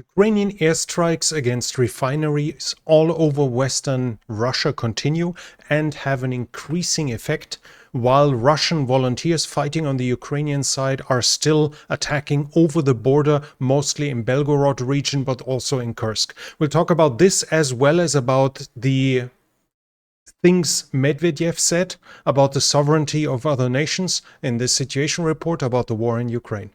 Ukrainian airstrikes against refineries all over Western Russia continue and have an increasing effect, while Russian volunteers fighting on the Ukrainian side are still attacking over the border, mostly in Belgorod region, but also in Kursk. We'll talk about this as well as about the things Medvedev said about the sovereignty of other nations in this situation report about the war in Ukraine.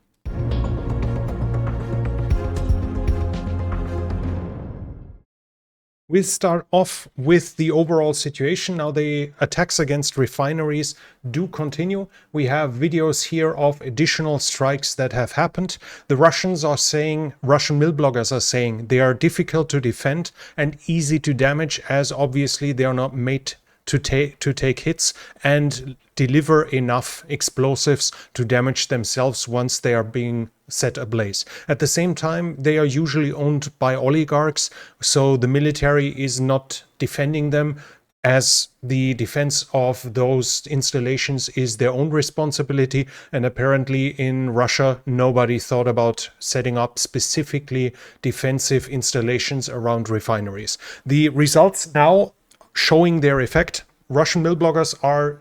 We'll start off with the overall situation. Now, the attacks against refineries do continue. We have videos here of additional strikes that have happened. The Russians are saying, Russian mill bloggers are saying, they are difficult to defend and easy to damage, as obviously they are not made to take hits and deliver enough explosives to damage themselves once they are being set ablaze. At the same time, they are usually owned by oligarchs, so the military is not defending them, as the defense of those installations is their own responsibility. And apparently in Russia, nobody thought about setting up specifically defensive installations around refineries. The results now showing their effect. Russian mill bloggers are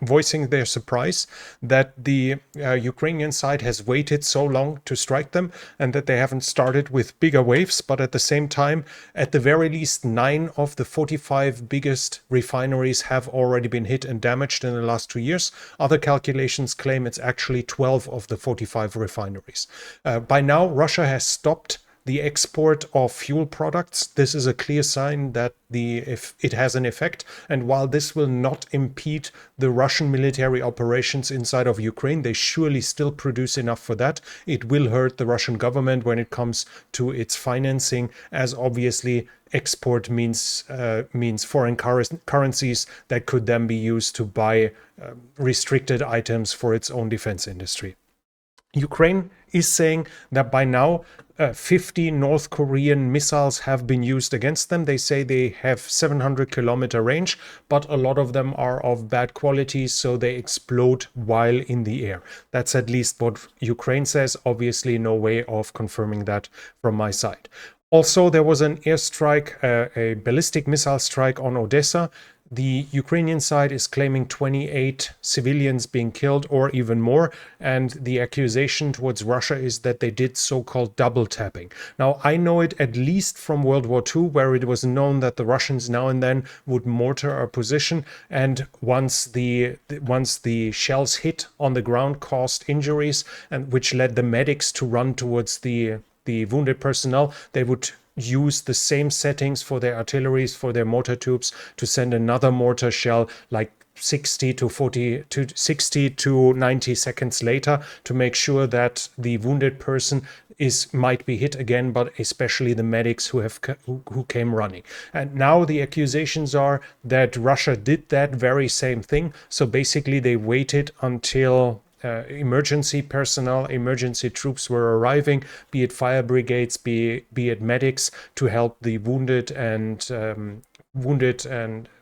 voicing their surprise that the Ukrainian side has waited so long to strike them and that they haven't started with bigger waves. But at the same time, at the very least, 9 of the 45 biggest refineries have already been hit and damaged in the last 2 years. Other calculations claim it's actually 12 of the 45 refineries. By now, Russia has stopped the export of fuel products. This is a clear sign that if it has an effect. And while this will not impede the Russian military operations inside of Ukraine, they surely still produce enough for that. It will hurt the Russian government when it comes to its financing, as obviously export means foreign currencies that could then be used to buy restricted items for its own defense industry. Ukraine is saying that by now 50 North Korean missiles have been used against them. They say they have 700-kilometer range, but a lot of them are of bad quality, so they explode while in the air. That's at least what Ukraine says. Obviously, no way of confirming that from my side. Also, there was an airstrike, a ballistic missile strike on Odessa. The Ukrainian side is claiming 28 civilians being killed or even more, and the accusation towards Russia is that they did so-called double tapping. Now, I know it at least from World War II, where it was known that the Russians now and then would mortar our position, and once the shells hit on the ground, caused injuries, and which led the medics to run towards the wounded personnel. They would use the same settings for their artilleries, for their mortar tubes, to send another mortar shell like 60 to 90 seconds later to make sure that the wounded person might be hit again, but especially the medics who came running. And now the accusations are that Russia did that very same thing. So basically they waited until emergency personnel, emergency troops were arriving, be it fire brigades, be it medics, to help the wounded and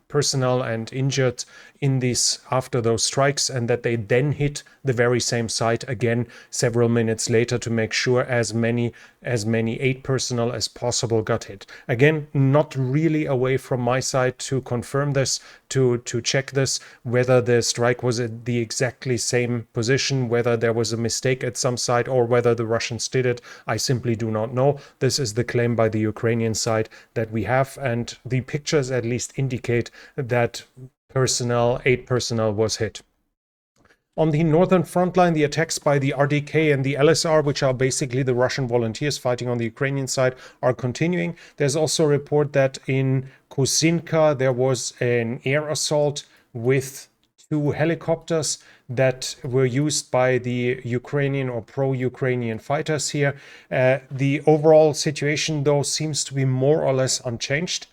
personnel and injured in this after those strikes, and that they then hit the very same site again several minutes later to make sure as many aid personnel as possible got hit. Again, not really a way from my side to confirm this, to check this, whether the strike was at the exactly same position, whether there was a mistake at some site, or whether the Russians did it. I simply do not know. This is the claim by the Ukrainian side that we have, and the pictures at least indicate that aid personnel was hit. On the northern front line, the attacks by the RDK and the LSR, which are basically the Russian volunteers fighting on the Ukrainian side, are continuing. There's also a report that in Kosinka there was an air assault with 2 helicopters that were used by the Ukrainian or pro-Ukrainian fighters here. The overall situation, though, seems to be more or less unchanged.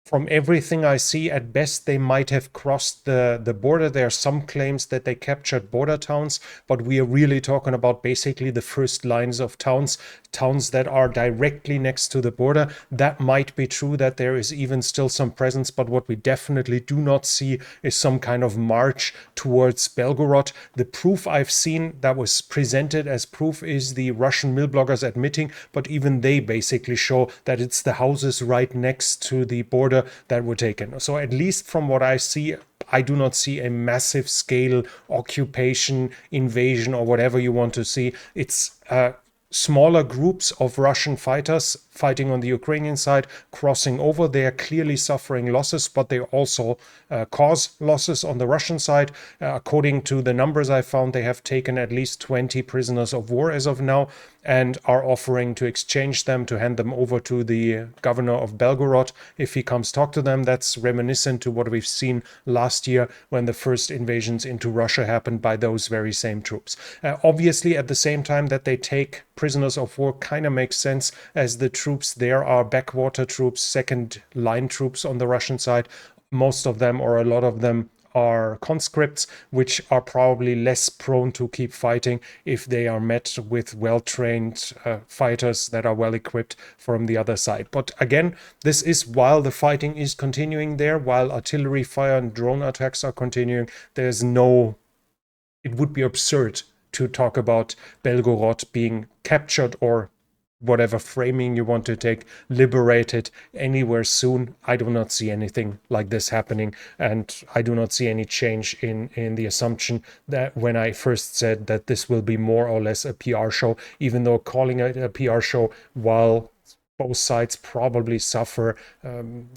From everything I see, at best, they might have crossed the border. There are some claims that they captured border towns, but we are really talking about basically the first lines of towns that are directly next to the border. That might be true that there is even still some presence, but what we definitely do not see is some kind of march towards Belgorod. The proof I've seen that was presented as proof is the Russian mill bloggers admitting, but even they basically show that it's the houses right next to the border that were taken. So at least from what I see, I do not see a massive scale occupation, invasion, or whatever you want to see. It's smaller groups of Russian fighters fighting on the Ukrainian side, crossing over. They are clearly suffering losses, but they also cause losses on the Russian side. According to the numbers I found, they have taken at least 20 prisoners of war as of now and are offering to exchange them, to hand them over to the governor of Belgorod if he comes talk to them. That's reminiscent to what we've seen last year when the first invasions into Russia happened by those very same troops. Obviously, at the same time that they take prisoners of war, kind of makes sense, as the troops there are backwater troops, second line troops on the Russian side. Most of them, or a lot of them, are conscripts, which are probably less prone to keep fighting if they are met with well-trained fighters that are well-equipped from the other side. But again, this is while the fighting is continuing there, while artillery fire and drone attacks are continuing. There's no... It would be absurd to talk about Belgorod being captured, or whatever framing you want to take, liberated anywhere soon. I do not see anything like this happening, and I do not see any change in the assumption that when I first said that this will be more or less a PR show, even though calling it a PR show while both sides probably suffer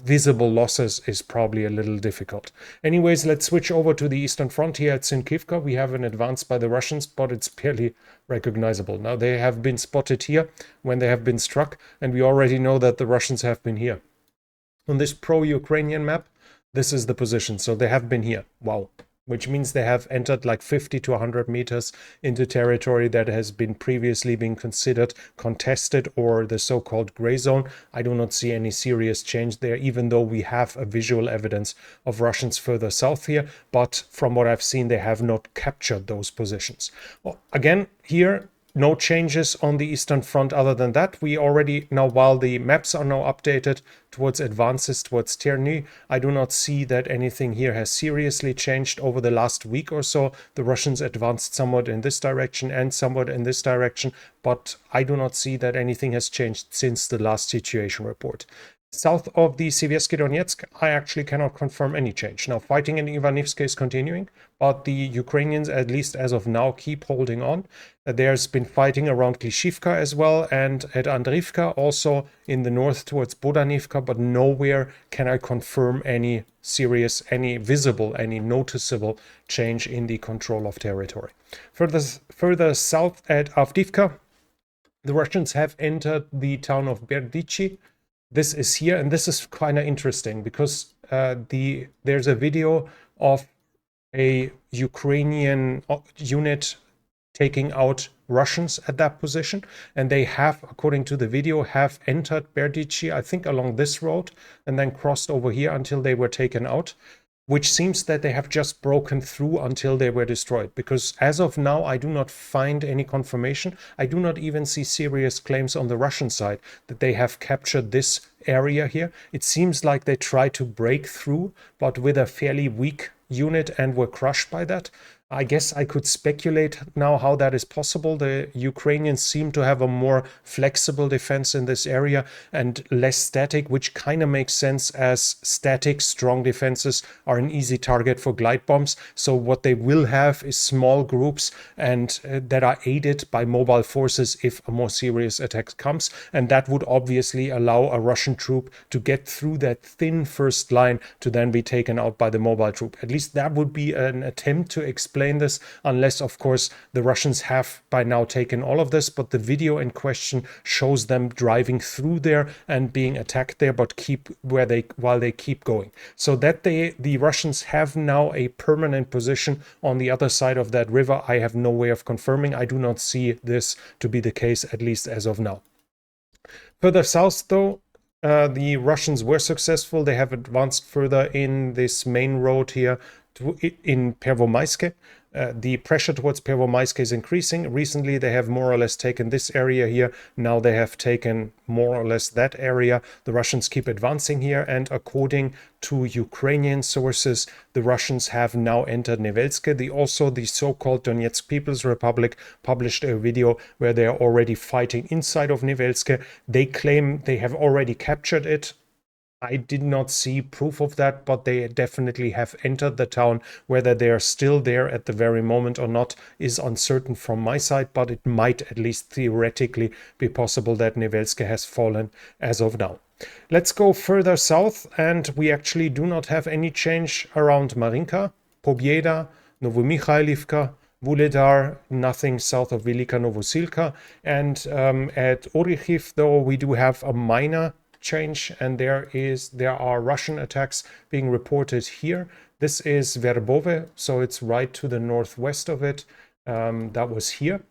visible losses is probably a little difficult. Anyways, let's switch over to the Eastern Front here at Sinkivka. We have an advance by the Russians, but it's barely recognizable. Now, they have been spotted here when they have been struck, and we already know that the Russians have been here. On this pro-Ukrainian map, this is the position. So they have been here. Wow. Which means they have entered like 50 to 100 meters into territory that has been previously been considered contested, or the so-called gray zone. I do not see any serious change there, even though we have a visual evidence of Russians further south here. But from what I've seen, they have not captured those positions. Well, again, here, no changes on the Eastern Front other than that. We already now, while the maps are now updated towards advances towards Terny, I do not see that anything here has seriously changed over the last week or so. The Russians advanced somewhat in this direction and somewhat in this direction, but I do not see that anything has changed since the last situation report. South of the Siversky Donetsk, I actually cannot confirm any change. Now, fighting in Ivanivsk is continuing, but the Ukrainians, at least as of now, keep holding on. There's been fighting around Klishivka as well, and at Andrivka, also in the north towards Bodanivka, but nowhere can I confirm any serious, any visible, any noticeable change in the control of territory. Further south at Avdiivka, the Russians have entered the town of Berdichi. This is here, and this is kind of interesting because there's a video of a Ukrainian unit taking out Russians at that position, and they have, according to the video, have entered Berdichi, I think along this road, and then crossed over here until they were taken out, which seems that they have just broken through until they were destroyed. Because as of now, I do not find any confirmation. I do not even see serious claims on the Russian side that they have captured this area here. It seems like they tried to break through, but with a fairly weak unit, and were crushed by that. I guess I could speculate now how that is possible. The Ukrainians seem to have a more flexible defense in this area and less static, which kind of makes sense, as static, strong defenses are an easy target for glide bombs. So what they will have is small groups and that are aided by mobile forces if a more serious attack comes. And that would obviously allow a Russian troop to get through that thin first line to then be taken out by the mobile troop. At least that would be an attempt to explain this, unless of course the Russians have by now taken all of this, but the video in question shows them driving through there and being attacked there, but keep while they keep going. So that the Russians have now a permanent position on the other side of that river, I have no way of confirming. I do not see this to be the case, at least as of now. Further south though, The Russians were successful. They have advanced further in this main road here in Pervomaiske. The pressure towards Pervomaiske is increasing. Recently, they have more or less taken this area here. Now they have taken more or less that area. The Russians keep advancing here, and according to Ukrainian sources, the Russians have now entered Nevelske. The so-called Donetsk People's Republic published a video where they are already fighting inside of Nevelske. They claim they have already captured it. I did not see proof of that, but they definitely have entered the town. Whether they are still there at the very moment or not is uncertain from my side, but it might at least theoretically be possible that Nevelske has fallen as of now. Let's go further south, and we actually do not have any change around Marinka, Pobieda, Novomikhailivka, Vuledar, nothing south of Velika Novosilka, and at Orikhiv, though, we do have a minor change, and there are Russian attacks being reported here. This is Verbove, so it's right to the northwest of it. That was here.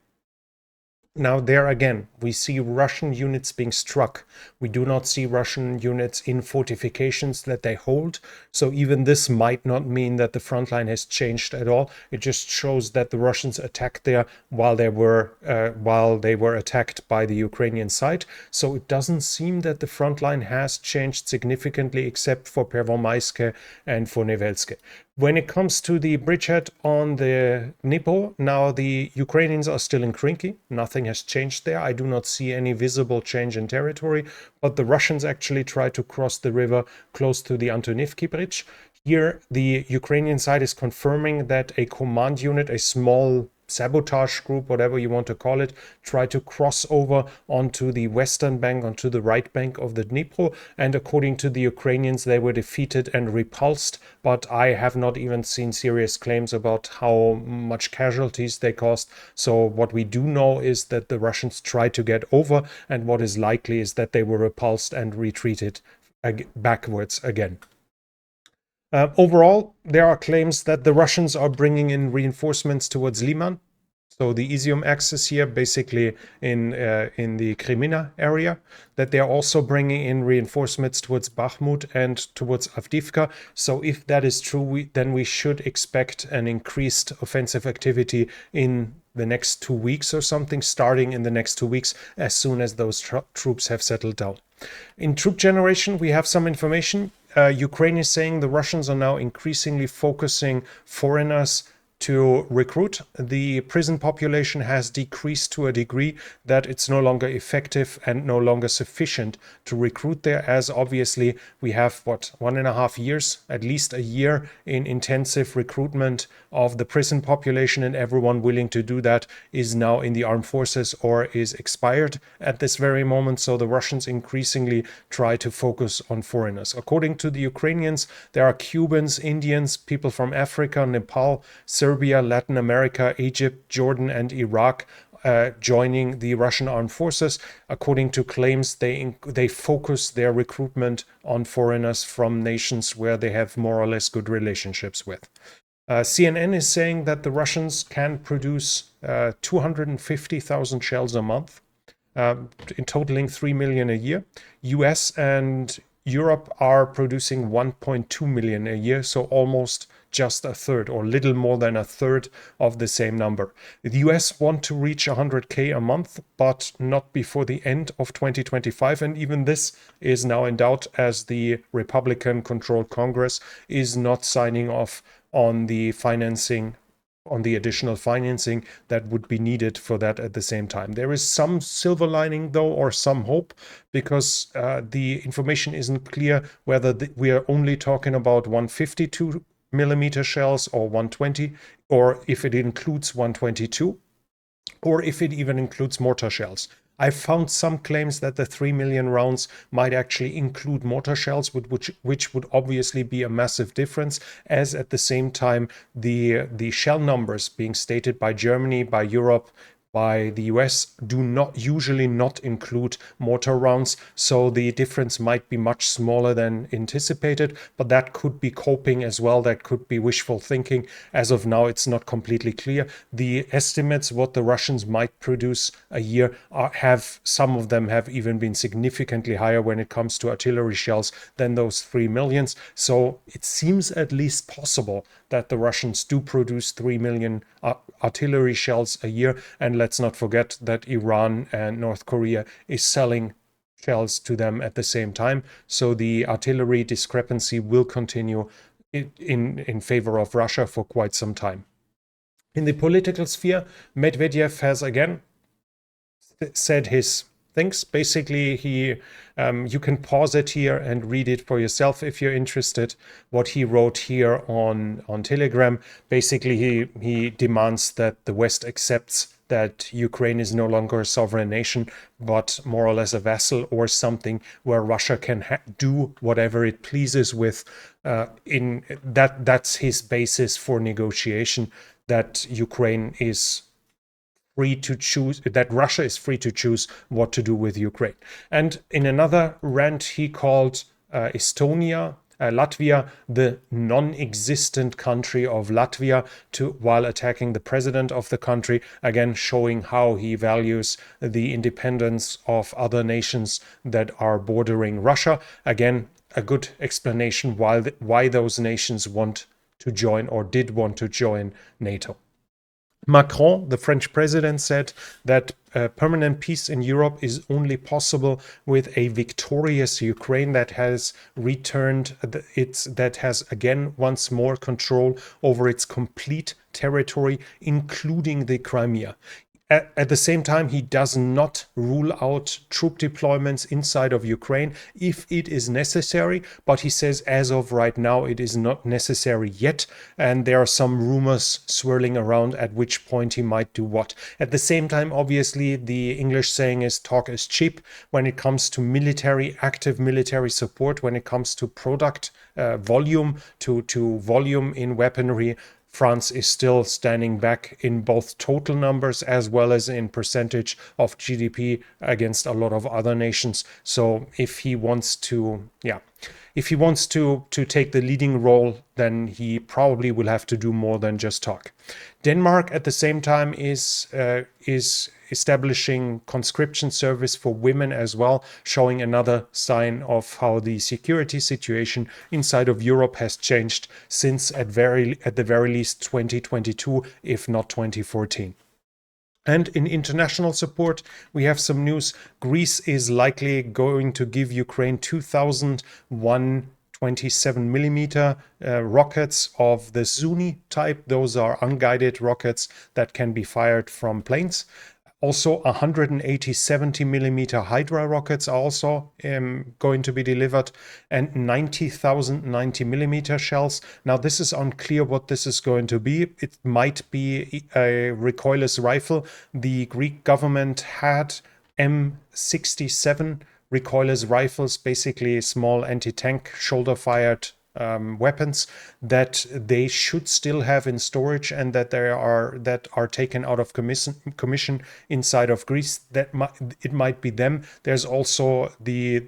Now there again, we see Russian units being struck. We do not see Russian units in fortifications that they hold. So even this might not mean that the front line has changed at all. It just shows that the Russians attacked there while they were attacked by the Ukrainian side. So it doesn't seem that the front line has changed significantly, except for Pervomaiske and for Nevelske. When it comes to the bridgehead on the Dnipro, now the Ukrainians are still in Krinky. Nothing has changed there. I do not see any visible change in territory, but the Russians actually try to cross the river close to the Antonivki Bridge. Here, the Ukrainian side is confirming that a command unit, a small sabotage group, whatever you want to call it, try to cross over onto the western bank, onto the right bank of the Dnipro. And according to the Ukrainians, they were defeated and repulsed, but I have not even seen serious claims about how much casualties they caused. So what we do know is that the Russians tried to get over, and what is likely is that they were repulsed and retreated backwards again. Overall, there are claims that the Russians are bringing in reinforcements towards Liman. So the Izium axis here, basically in the Krimina area, that they are also bringing in reinforcements towards Bakhmut and towards Avdiivka. So if that is true, then we should expect an increased offensive activity in the next 2 weeks or something, starting in the next 2 weeks, as soon as those troops have settled down. In troop generation, we have some information. Ukraine is saying the Russians are now increasingly focusing foreigners to recruit. The prison population has decreased to a degree that it's no longer effective and no longer sufficient to recruit there, as obviously we have, 1.5 years, at least a year in intensive recruitment of the prison population, and everyone willing to do that is now in the armed forces or is expired at this very moment. So the Russians increasingly try to focus on foreigners. According to the Ukrainians, there are Cubans, Indians, people from Africa, Nepal, Serbia, Latin America, Egypt, Jordan, and Iraq joining the Russian armed forces. According to claims, they focus their recruitment on foreigners from nations where they have more or less good relationships with. CNN is saying that the Russians can produce 250,000 shells a month, in totaling 3 million a year. US and Europe are producing 1.2 million a year, so almost just a third, or little more than a third of the same number. The US want to reach 100K a month, but not before the end of 2025, and even this is now in doubt, as the Republican-controlled Congress is not signing off on the financing, on the additional financing that would be needed for that at the same time. There is some silver lining, though, or some hope, because the information isn't clear whether we are only talking about 152 millimeter shells or 120, or if it includes 122, or if it even includes mortar shells. I found some claims that the 3 million rounds might actually include mortar shells, which would obviously be a massive difference, as at the same time the shell numbers being stated by Germany, by Europe, by the US do not usually not include mortar rounds, so the difference might be much smaller than anticipated, but that could be coping as well. That could be wishful thinking. As of now, it's not completely clear. The estimates what the Russians might produce a year some of them have even been significantly higher when it comes to artillery shells than those 3 millions. So it seems at least possible that the Russians do produce 3 million artillery shells a year. And let's not forget that Iran and North Korea is selling shells to them at the same time. So the artillery discrepancy will continue in favor of Russia for quite some time. In the political sphere, Medvedev has again said his things. Basically, you can pause it here and read it for yourself if you're interested. What he wrote here on Telegram, basically he demands that the West accepts that Ukraine is no longer a sovereign nation, but more or less a vassal or something where Russia can do whatever it pleases with. That's his basis for negotiation, that Ukraine is free to choose, that Russia is free to choose what to do with Ukraine. And in another rant, he called Estonia, Latvia, the non-existent country of Latvia, while attacking the president of the country, again showing how he values the independence of other nations that are bordering Russia. Again, a good explanation why those nations want to join or did want to join NATO. Macron, the French president, said that permanent peace in Europe is only possible with a victorious Ukraine that has returned that has again once more control over its complete territory, including the Crimea. At the same time, he does not rule out troop deployments inside of Ukraine if it is necessary, but he says as of right now it is not necessary yet, and there are some rumors swirling around at which point he might do what. At the same time, obviously, the English saying is talk is cheap when it comes to active military support, when it comes to product volume, to volume in weaponry. France is still standing back in both total numbers as well as in percentage of GDP against a lot of other nations. So if he wants to, take the leading role, then he probably will have to do more than just talk. Denmark, at the same time, is establishing conscription service for women as well, showing another sign of how the security situation inside of Europe has changed since at the very least 2022, if not 2014. And in international support, we have some news. Greece is likely going to give Ukraine 2,027 millimeter rockets of the Zuni type. Those are unguided rockets that can be fired from planes. Also, 180 70 millimeter Hydra rockets are also going to be delivered, and 90,000 90 millimeter shells. Now, this is unclear what this is going to be. It might be a recoilless rifle. The Greek government had M67 recoilless rifles, basically small anti-tank shoulder-fired weapons that they should still have in storage and that are taken out of commission inside of Greece. It might be them. There's also the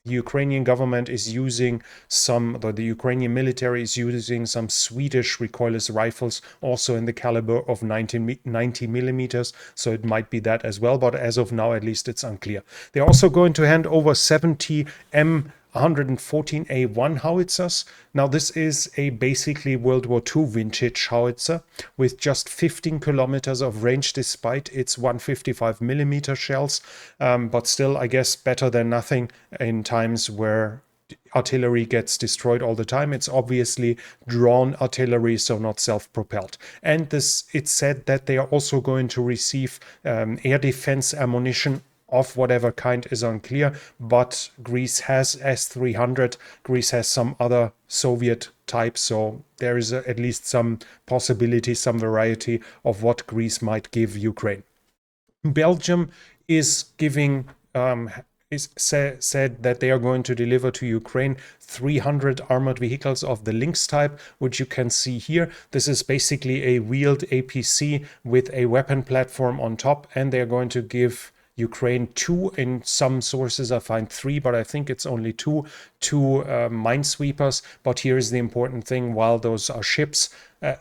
Ukrainian government is using the Ukrainian military is using some Swedish recoilless rifles, also in the caliber of 90 millimeters. So it might be that as well. But as of now, at least it's unclear. They're also going to hand over 70 M114A1 howitzers. Now, this is a basically World War II vintage howitzer with just 15 kilometers of range despite its 155 millimeter shells. But still, I guess, better than nothing in times where artillery gets destroyed all the time. It's obviously drawn artillery, so not self-propelled. And it's said that they are also going to receive air defense ammunition of whatever kind is unclear, but Greece has S-300, Greece has some other Soviet type, so there is at least some possibility, some variety of what Greece might give Ukraine. Belgium is giving said that they are going to deliver to Ukraine 300 armored vehicles of the Lynx type, which you can see here. This is basically a wheeled APC with a weapon platform on top, and they're going to give Ukraine 2, in some sources I find 3, but I think it's only 2 minesweepers. But here's the important thing: while those are ships,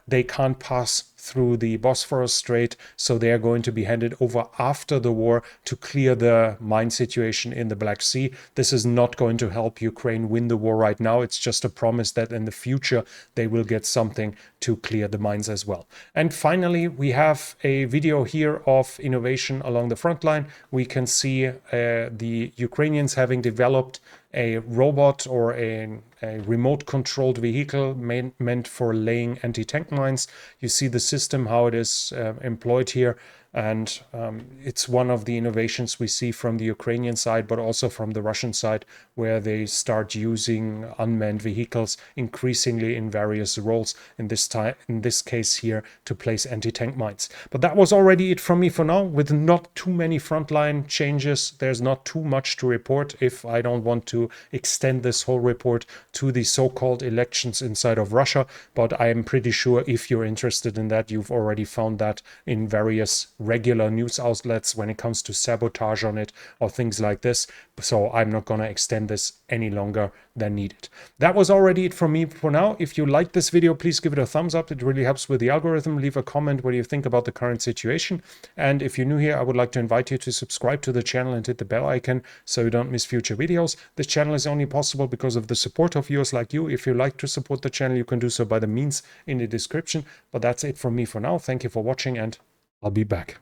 they can't pass through the Bosphorus Strait, so they are going to be handed over after the war to clear the mine situation in the Black Sea. This is not going to help Ukraine win the war right now. It's just a promise that in the future they will get something to clear the mines as well. And finally, we have a video here of innovation along the front line. We can see the Ukrainians having developed a robot or a remote controlled vehicle meant for laying anti-tank mines. You see the system, how it is employed here. And it's one of the innovations we see from the Ukrainian side, but also from the Russian side, where they start using unmanned vehicles increasingly in various roles, in this case here, to place anti-tank mines. But that was already it from me for now, with not too many frontline changes. There's not too much to report if I don't want to extend this whole report to the so-called elections inside of Russia. But I am pretty sure if you're interested in that, you've already found that in various regular news outlets when it comes to sabotage on it or things like this. So I'm not going to extend this any longer than needed. That was already it from me for now. If you like this video, please give it a thumbs up. It really helps with the algorithm. Leave a comment what you think about the current situation. And if you're new here, I would like to invite you to subscribe to the channel and hit the bell icon so you don't miss future videos. This channel is only possible because of the support of viewers like you. If you like to support the channel, you can do so by the means in the description. But that's it from me for now. Thank you for watching, and I'll be back.